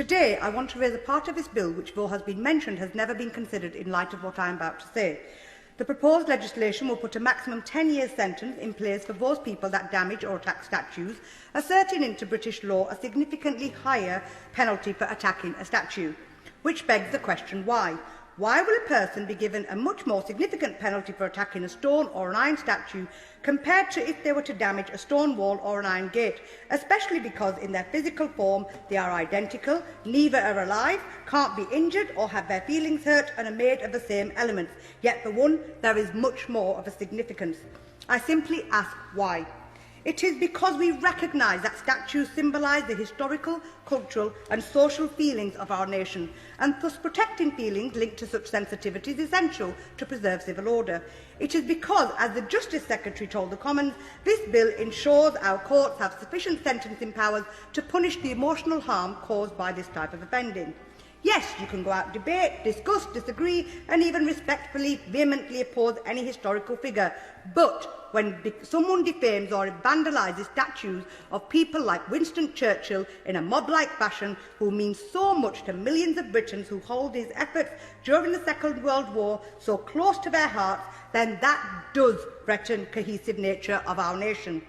Today, I want to raise a part of this bill which, though has been mentioned, has never been considered in light of what I am about to say. The proposed legislation will put a maximum 10-year sentence in place for those people that damage or attack statues, asserting into British law a significantly higher penalty for attacking a statue. Which begs the question, why? Why will a person be given a much more significant penalty for attacking a stone or an iron statue compared to if they were to damage a stone wall or an iron gate, especially because in their physical form they are identical, neither are alive, can't be injured or have their feelings hurt, and are made of the same elements. Yet for one, there is much more of a significance. I simply ask why. It is because we recognise that statues symbolise the historical, cultural and social feelings of our nation, and thus protecting feelings linked to such sensitivity is essential to preserve civil order. It is because, as the Justice Secretary told the Commons, this bill ensures our courts have sufficient sentencing powers to punish the emotional harm caused by this type of offending. Yes, you can go out, debate, discuss, disagree and even respectfully, vehemently oppose any historical figure. But when someone defames or vandalises statues of people like Winston Churchill in a mob-like fashion, who means so much to millions of Britons who hold his efforts during the Second World War so close to their hearts, then that does threaten the cohesive nature of our nation.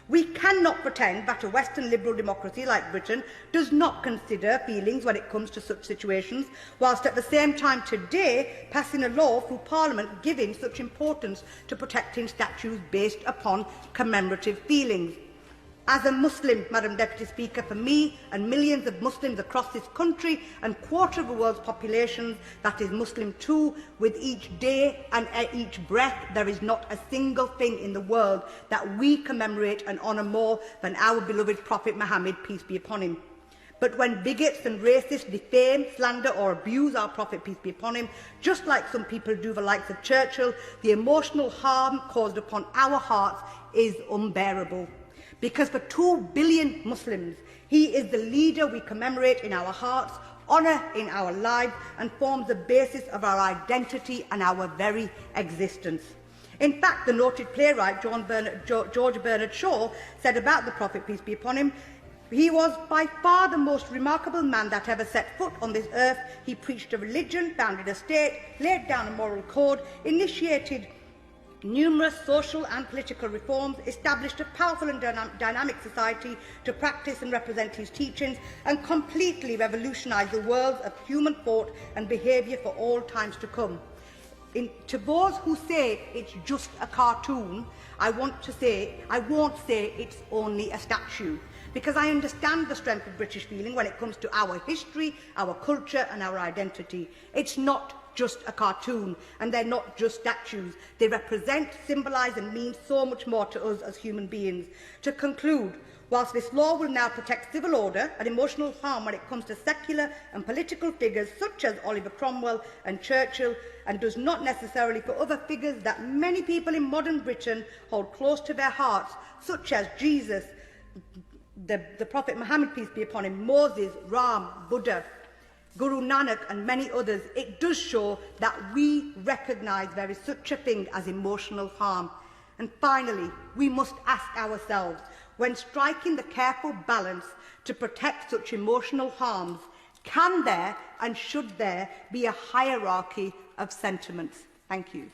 We cannot pretend that a Western liberal democracy like Britain does not consider feelings when it comes to such situations, whilst at the same time today passing a law through Parliament giving such importance to protecting statues based upon commemorative feelings. As a Muslim, Madam Deputy Speaker, for me and millions of Muslims across this country and quarter of the world's population that is Muslim too, with each day and each breath, there is not a single thing in the world that we commemorate and honour more than our beloved Prophet Muhammad, peace be upon him. But when bigots and racists defame, slander or abuse our Prophet, peace be upon him, just like some people do the likes of Churchill, the emotional harm caused upon our hearts is unbearable. Because for 2 billion Muslims, he is the leader we commemorate in our hearts, honour in our lives, and forms the basis of our identity and our very existence. In fact, the noted playwright George Bernard Shaw said about the Prophet, peace be upon him, he was by far the most remarkable man that ever set foot on this earth. He preached a religion, founded a state, laid down a moral code, initiated numerous social and political reforms, established a powerful and dynamic society to practice and represent his teachings, and completely revolutionised the worlds of human thought and behaviour for all times to come. To those who say it's just a cartoon, I won't say it's only a statue, because I understand the strength of British feeling when it comes to our history, our culture and our identity. It's not just a cartoon, and they're not just statues. They represent, symbolise and mean so much more to us as human beings. To conclude, whilst this law will now protect civil order and emotional harm when it comes to secular and political figures such as Oliver Cromwell and Churchill, and does not necessarily for other figures that many people in modern Britain hold close to their hearts, such as Jesus, the Prophet Muhammad, peace be upon him, Moses, Ram, Buddha, Guru Nanak and many others, it does show that we recognise there is such a thing as emotional harm. And finally, we must ask ourselves, when striking the careful balance to protect such emotional harms, can there and should there be a hierarchy of sentiments? Thank you.